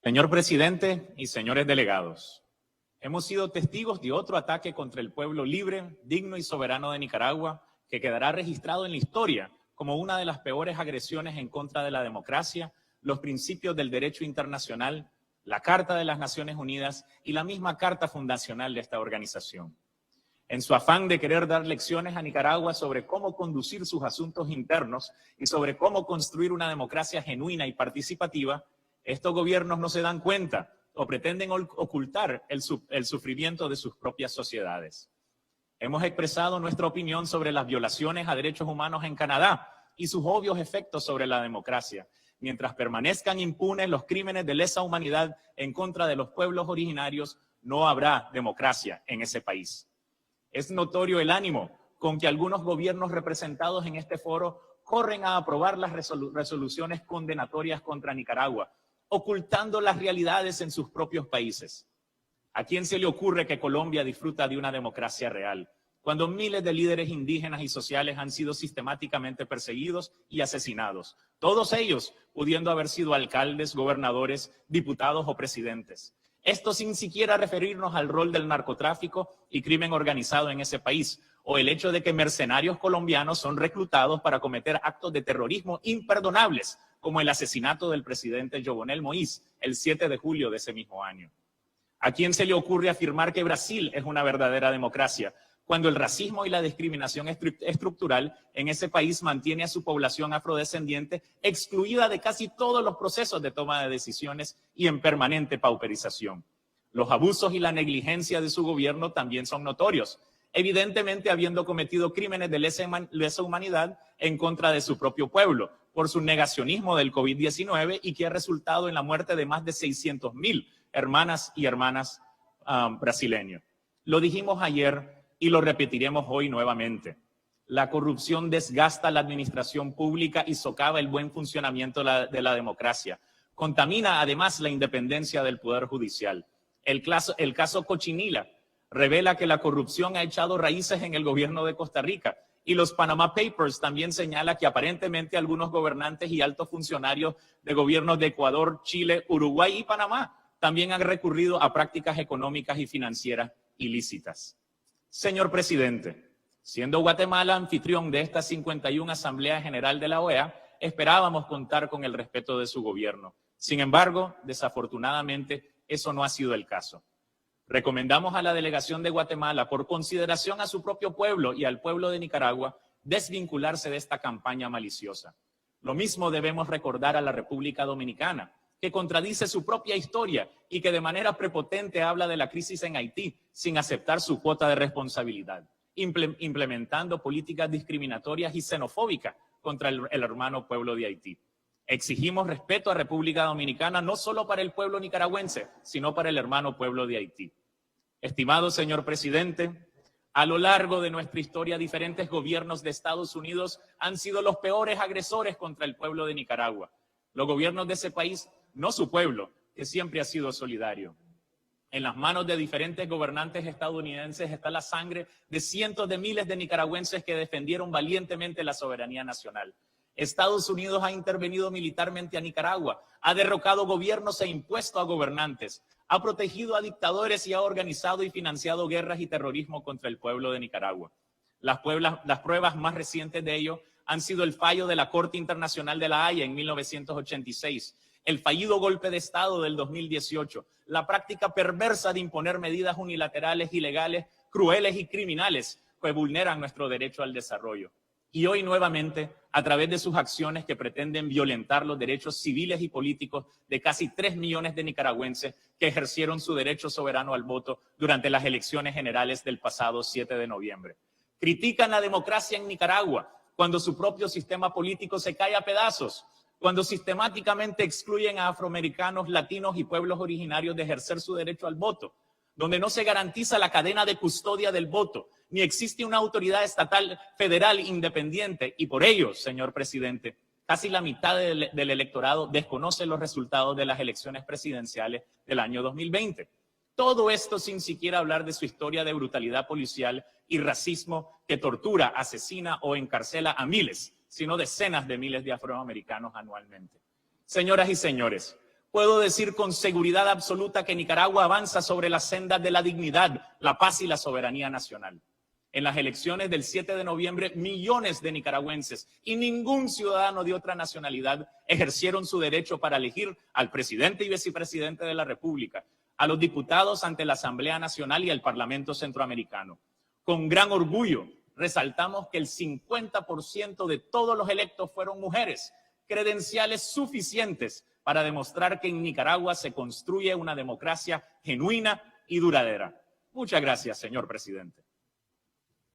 Señor presidente y señores delegados, hemos sido testigos de otro ataque contra el pueblo libre, digno y soberano de Nicaragua, que quedará registrado en la historia como una de las peores agresiones en contra de la democracia, los principios del derecho internacional, la Carta de las Naciones Unidas y la misma Carta Fundacional de esta organización. En su afán de querer dar lecciones a Nicaragua sobre cómo conducir sus asuntos internos y sobre cómo construir una democracia genuina y participativa, estos gobiernos no se dan cuenta o pretenden ocultar el sufrimiento de sus propias sociedades. Hemos expresado nuestra opinión sobre las violaciones a derechos humanos en Canadá y sus obvios efectos sobre la democracia, mientras permanezcan impunes los crímenes de lesa humanidad en contra de los pueblos originarios. No habrá democracia en ese país. Es notorio el ánimo con que algunos gobiernos representados en este foro corren a aprobar las resoluciones condenatorias contra Nicaragua, ocultando las realidades en sus propios países. ¿A quién se le ocurre que Colombia disfruta de una democracia real, cuando miles de líderes indígenas y sociales han sido sistemáticamente perseguidos y asesinados, todos ellos pudiendo haber sido alcaldes, gobernadores, diputados o presidentes? Esto sin siquiera referirnos al rol del narcotráfico y crimen organizado en ese país, o el hecho de que mercenarios colombianos son reclutados para cometer actos de terrorismo imperdonables, como el asesinato del presidente Jovenel Moïse el 7 de julio de ese mismo año. ¿A quién se le ocurre afirmar que Brasil es una verdadera democracia, cuando el racismo y la discriminación estructural en ese país mantiene a su población afrodescendiente excluida de casi todos los procesos de toma de decisiones y en permanente pauperización? Los abusos y la negligencia de su gobierno también son notorios, evidentemente habiendo cometido crímenes de lesa humanidad en contra de su propio pueblo por su negacionismo del COVID-19 y que ha resultado en la muerte de más de 600,000 hermanas y hermanos brasileños. Lo dijimos ayer y lo repetiremos hoy nuevamente. La corrupción desgasta la administración pública y socava el buen funcionamiento de la democracia. Contamina además la independencia del Poder Judicial. El caso Cochinilla revela que la corrupción ha echado raíces en el gobierno de Costa Rica, y los Panama Papers también señala que aparentemente algunos gobernantes y altos funcionarios de gobiernos de Ecuador, Chile, Uruguay y Panamá también han recurrido a prácticas económicas y financieras ilícitas. Señor presidente, siendo Guatemala anfitrión de esta 51 Asamblea General de la OEA, esperábamos contar con el respeto de su gobierno. Sin embargo, desafortunadamente, eso no ha sido el caso. Recomendamos a la delegación de Guatemala, por consideración a su propio pueblo y al pueblo de Nicaragua, desvincularse de esta campaña maliciosa. Lo mismo debemos recordar a la República Dominicana, que contradice su propia historia y que de manera prepotente habla de la crisis en Haití sin aceptar su cuota de responsabilidad, implementando políticas discriminatorias y xenofóbicas contra el hermano pueblo de Haití. Exigimos respeto a República Dominicana no solo para el pueblo nicaragüense, sino para el hermano pueblo de Haití. Estimado señor presidente, a lo largo de nuestra historia, diferentes gobiernos de Estados Unidos han sido los peores agresores contra el pueblo de Nicaragua. Los gobiernos de ese país, no su pueblo, que siempre ha sido solidario. En las manos de diferentes gobernantes estadounidenses está la sangre de cientos de miles de nicaragüenses que defendieron valientemente la soberanía nacional. Estados Unidos ha intervenido militarmente a Nicaragua, ha derrocado gobiernos e impuesto a gobernantes, ha protegido a dictadores y ha organizado y financiado guerras y terrorismo contra el pueblo de Nicaragua. Las pruebas más recientes de ello han sido el fallo de la Corte Internacional de la Haya en 1986, el fallido golpe de Estado del 2018, la práctica perversa de imponer medidas unilaterales, ilegales, crueles y criminales que vulneran nuestro derecho al desarrollo. Y hoy nuevamente, a través de sus acciones que pretenden violentar los derechos civiles y políticos de casi 3 millones de nicaragüenses que ejercieron su derecho soberano al voto durante las elecciones generales del pasado 7 de noviembre. Critican la democracia en Nicaragua cuando su propio sistema político se cae a pedazos, cuando sistemáticamente excluyen a afroamericanos, latinos y pueblos originarios de ejercer su derecho al voto, donde no se garantiza la cadena de custodia del voto, ni existe una autoridad estatal federal independiente, y por ello, señor presidente, casi la mitad del electorado desconoce los resultados de las elecciones presidenciales del año 2020. Todo esto sin siquiera hablar de su historia de brutalidad policial y racismo que tortura, asesina o encarcela a miles, sino decenas de miles de afroamericanos anualmente. Señoras y señores, Puedo decir con seguridad absoluta que Nicaragua avanza sobre las sendas de la dignidad, la paz y la soberanía nacional. En las elecciones del 7 de noviembre, millones de nicaragüenses y ningún ciudadano de otra nacionalidad ejercieron su derecho para elegir al presidente y vicepresidente de la República, a los diputados ante la Asamblea Nacional y al Parlamento Centroamericano. Con gran orgullo, resaltamos que el 50% de todos los electos fueron mujeres, credenciales suficientes para demostrar que en Nicaragua se construye una democracia genuina y duradera. Muchas gracias, señor presidente.